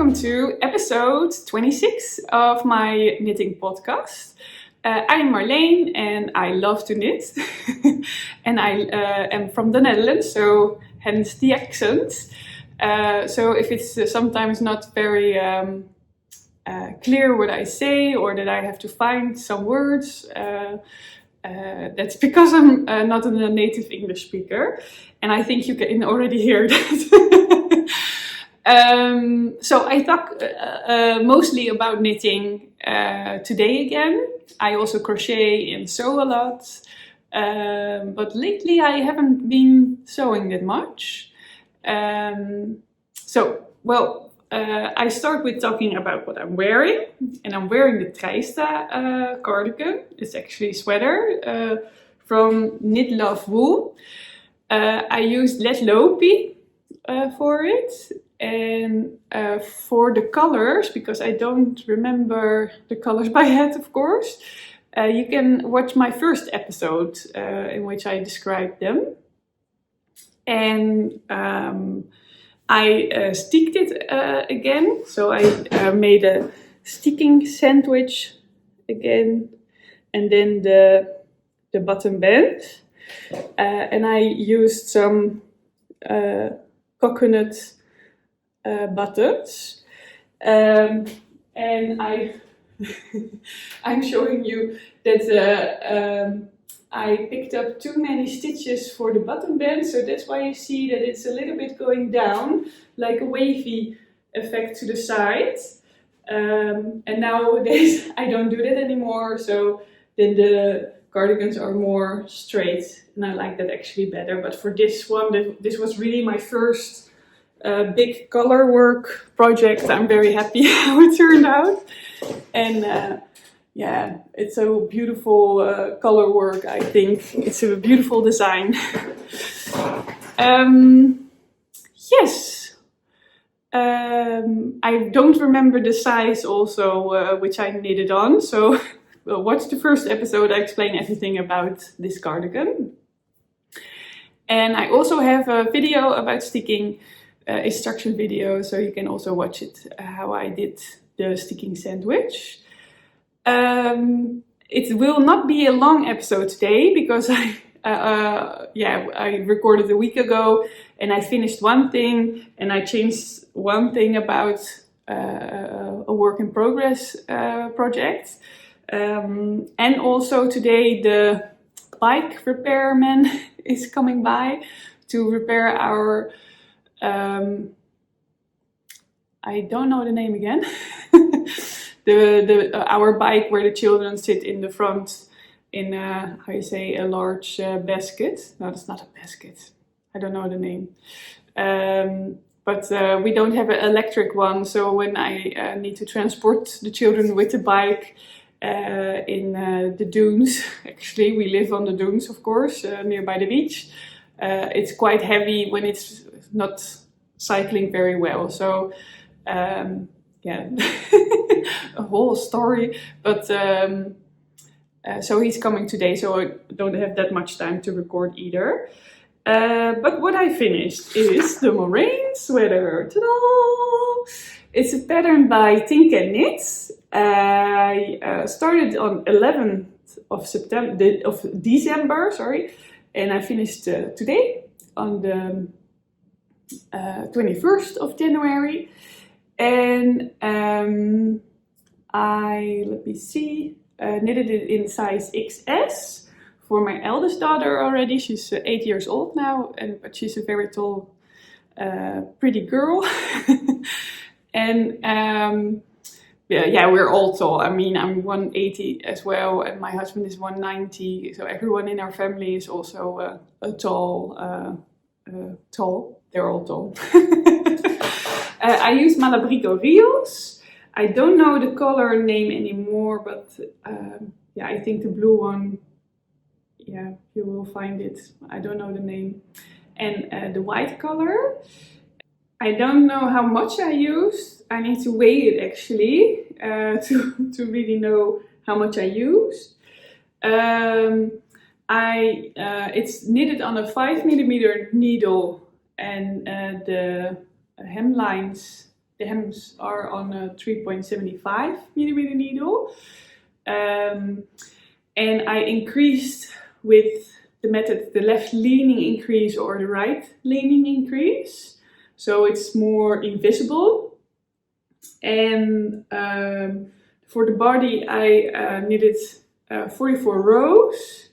welcome to episode 26 of my knitting podcast. I'm Marleen and I love to knit and I am from the Netherlands, so hence the accent. So if it's sometimes not very clear what I say or that I have to find some words, that's because I'm not a native English speaker, and I think you can already hear that. So I talk mostly about knitting today again. I also crochet and sew a lot, but lately I haven't been sewing that much. I start with talking about what I'm wearing, and I'm wearing the Trista cardigan. It's actually a sweater from Knit Love Wool. I used Let Lopi for it, and for the colors, because I don't remember the colors by head, of course, you can watch my first episode in which I described them. And I sticked it again, so I made a sticking sandwich again, and then the bottom band, and I used some coconut buttons, and I'm showing you that I picked up too many stitches for the bottom band, so that's why you see that it's a little bit going down, like a wavy effect to the sides. And nowadays I don't do that anymore, so then the cardigans are more straight, and I like that actually better. But for this one, this was really my first big color work project. I'm very happy how it turned out, and yeah, it's a beautiful color work, I think. It's a beautiful design. Yes. I don't remember the size also, which I knitted on. So watch the first episode. I explain everything about this cardigan. And I also have a video about sticking, instruction video. So you can also watch it, how I did the sticking sandwich. It will not be a long episode today because I recorded a week ago and I finished one thing and I changed one thing about a work in progress project. And also today the bike repairman is coming by to repair our, I don't know the name again. Our bike where the children sit in the front in a large basket. No, that's not a basket. I don't know the name. But we don't have an electric one, so when I need to transport the children with the bike in the dunes, actually we live on the dunes, of course, nearby the beach. It's quite heavy when it's not cycling very well. So yeah, a whole story, but so he's coming today, so I don't have that much time to record either. But what I finished is the Moraine Sweater. Ta-da! It's a pattern by SunnySeaKnits. I started on 11th of December, and I finished today on the 21st of January. And knitted it in size XS for my eldest daughter already. She's 8 years old now, but she's a very tall, pretty girl. And we're all tall. I mean, I'm 180 as well, and my husband is 190. So everyone in our family is also tall. They're all tall. I use Malabrigo reels. I don't know the color name anymore, but I think the blue one, you will find it. I don't know the name. And the white color, I don't know how much I used. I need to weigh it actually to really know how much I used. It's knitted on a 5mm needle, and the hemlines the hems are on a 3.75 millimeter needle. And I increased with the method the left leaning increase or the right leaning increase. So it's more invisible. And for the body I knitted 44 rows.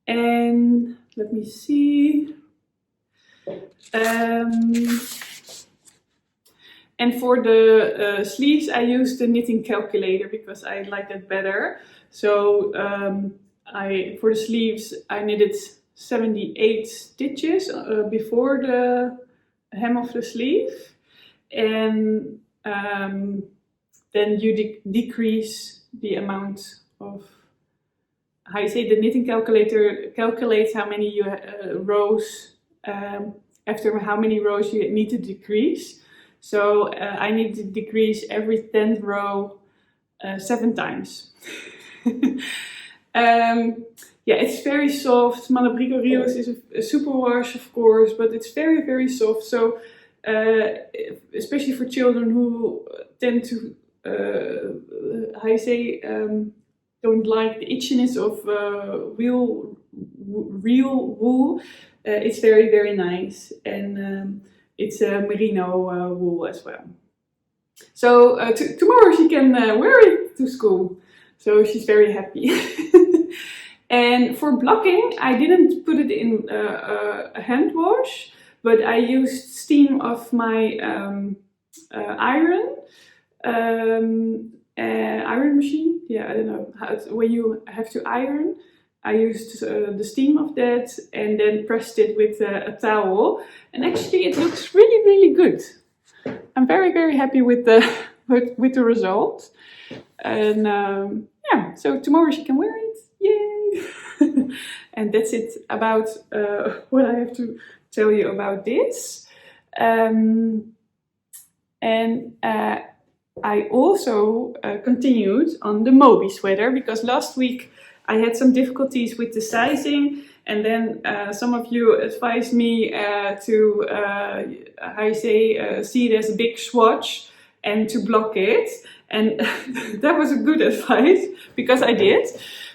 And let me see. And for the sleeves I used the knitting calculator because I like that better. So for the sleeves I knitted 78 stitches before the hem of the sleeve, and then you decrease the amount of, how you say, the knitting calculator calculates how many rows, after how many rows you need to decrease. So I need to decrease every 10th row 7 times. Yeah, it's very soft. Malabrigo Rios is a superwash, of course, but it's very, very soft. So especially for children who tend to, how you say, don't like the itchiness of real wool, it's very, very nice. And it's a merino wool as well. So tomorrow she can wear it to school. So she's very happy. And for blocking, I didn't put it in a hand wash, but I used steam of my iron machine. Yeah, I don't know how when you have to iron. I used the steam of that and then pressed it with a towel, and actually it looks really, really good. I'm very, very happy with the with the result. And yeah, so tomorrow she can wear it. Yay! And that's it about what I have to tell you about this. And I also continued on the Moby Sweater, because last week I had some difficulties with the sizing, and then some of you advised me to, how you say, see it as a big swatch and to block it. And that was a good advice, because I did.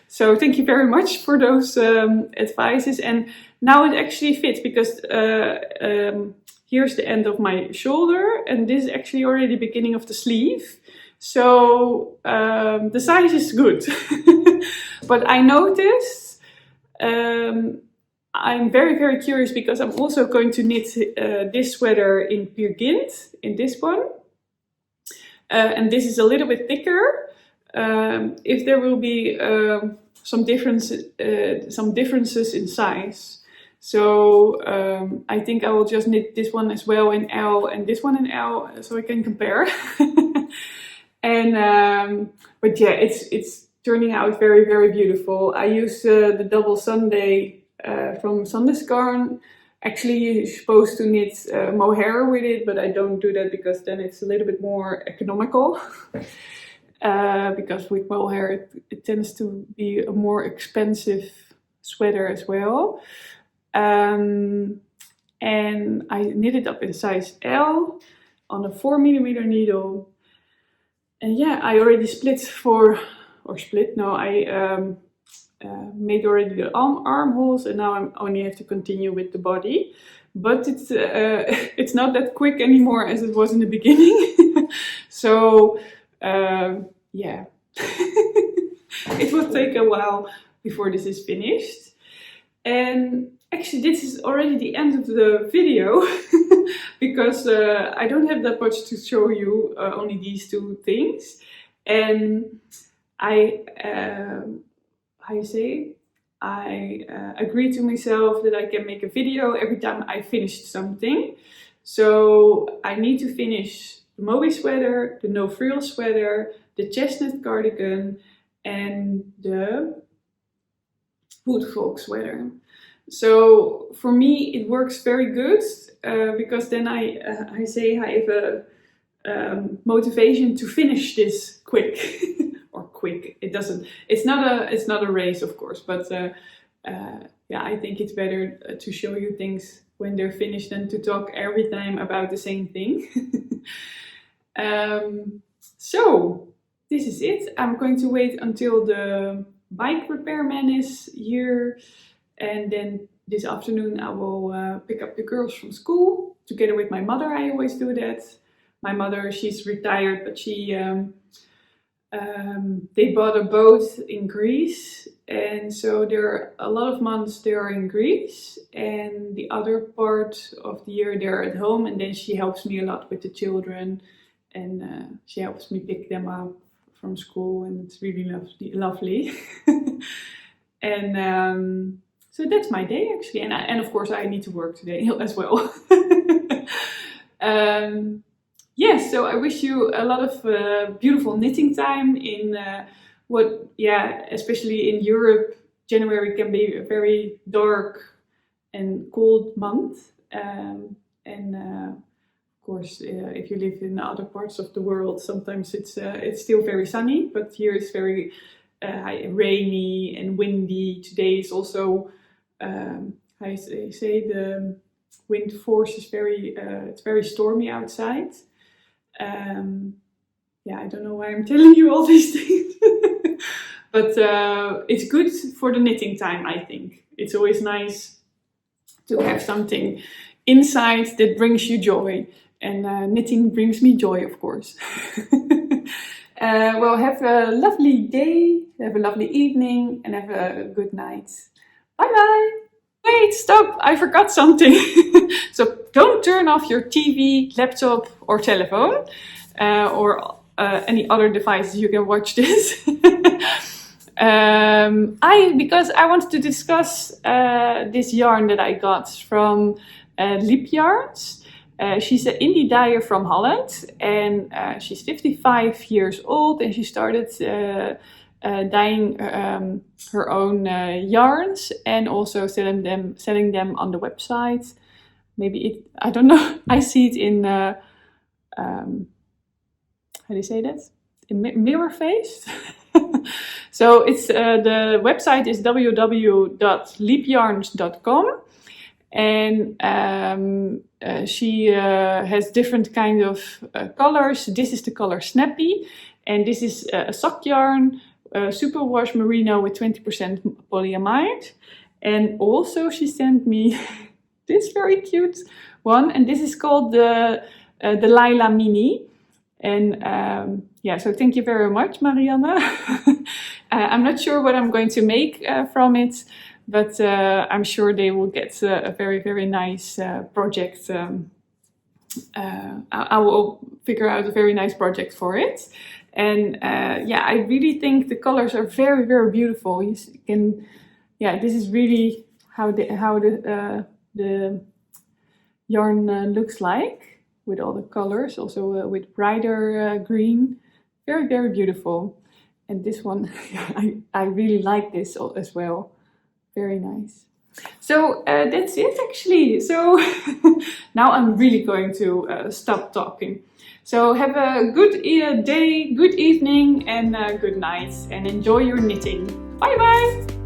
So thank you very much for those advices. And now it actually fits, because here's the end of my shoulder, and this is actually already the beginning of the sleeve. So the size is good. But I noticed, I'm very, very curious, because I'm also going to knit this sweater in Peer Gynt, in this one. And this is a little bit thicker. If there will be some differences in size. So I think I will just knit this one as well in L and this one in L, so I can compare. And but yeah, it's turning out very, very beautiful. I used the double Sunday from SunnySeaKnits. Actually, you're supposed to knit mohair with it, but I don't do that, because then it's a little bit more economical. Because with mohair it tends to be a more expensive sweater as well. And I knit it up in size L on a 4mm needle. And yeah, I already made already the armholes, and now I only have to continue with the body. But it's not that quick anymore as it was in the beginning. So yeah, it will take a while before this is finished. And actually this is already the end of the video, because I don't have that much to show you, only these two things. And I agreed to myself that I can make a video every time I finished something. So I need to finish the Moby Sweater, the no frills sweater, the chestnut cardigan, and the woodfolk sweater. So for me it works very good, because then I have a motivation to finish this quick. Or quick, it's not a race, of course, but yeah, I think it's better to show you things when they're finished than to talk every time about the same thing. So this is it. I'm going to wait until the bike repairman is here, and then this afternoon I will pick up the girls from school together with my mother. I always do that. My mother, she's retired, but they bought a boat in Greece, and so there are a lot of months they are in Greece, and the other part of the year they're at home, and then she helps me a lot with the children, and she helps me pick them up from school, and it's really lovely. And so that's my day actually, and of course I need to work today as well. Yes, so I wish you a lot of beautiful knitting time in especially in Europe, January can be a very dark and cold month. Of course, if you live in other parts of the world, sometimes it's still very sunny, but here it's very rainy and windy. Today is also, I say the wind force is it's very stormy outside. I don't know why I'm telling you all these things, but it's good for the knitting time, I think. It's always nice to have something inside that brings you joy, and knitting brings me joy, of course. Well, have a lovely day, have a lovely evening, and have a good night. Bye bye! Wait, stop! I forgot something. So don't turn off your TV, laptop or telephone or any other devices you can watch this. Because I wanted to discuss this yarn that I got from Liep Yarns. She's an indie dyer from Holland, and she's 55 years old, and she started dyeing her own yarns and also selling them on the website. Maybe I don't know. I see it in how do you say that? In Mirror Face. So it's the website is www.liepyarns.com, and she has different kind of colors. This is the color Snappie, and this is a sock yarn, superwash merino with 20% polyamide. And also she sent me this very cute one, and this is called the Lila Mini. And so thank you very much, Marianne. I'm not sure what I'm going to make from it, but I'm sure they will get a very, very nice project. I will figure out a very nice project for it. And I really think the colors are very, very beautiful. You can, this is really how the yarn looks like, with all the colors, also with brighter green. Very, very beautiful. And this one, I really like this as well. Very nice. So that's it actually. So now I'm really going to stop talking. So have a good day, good evening, and good night, and enjoy your knitting. Bye bye!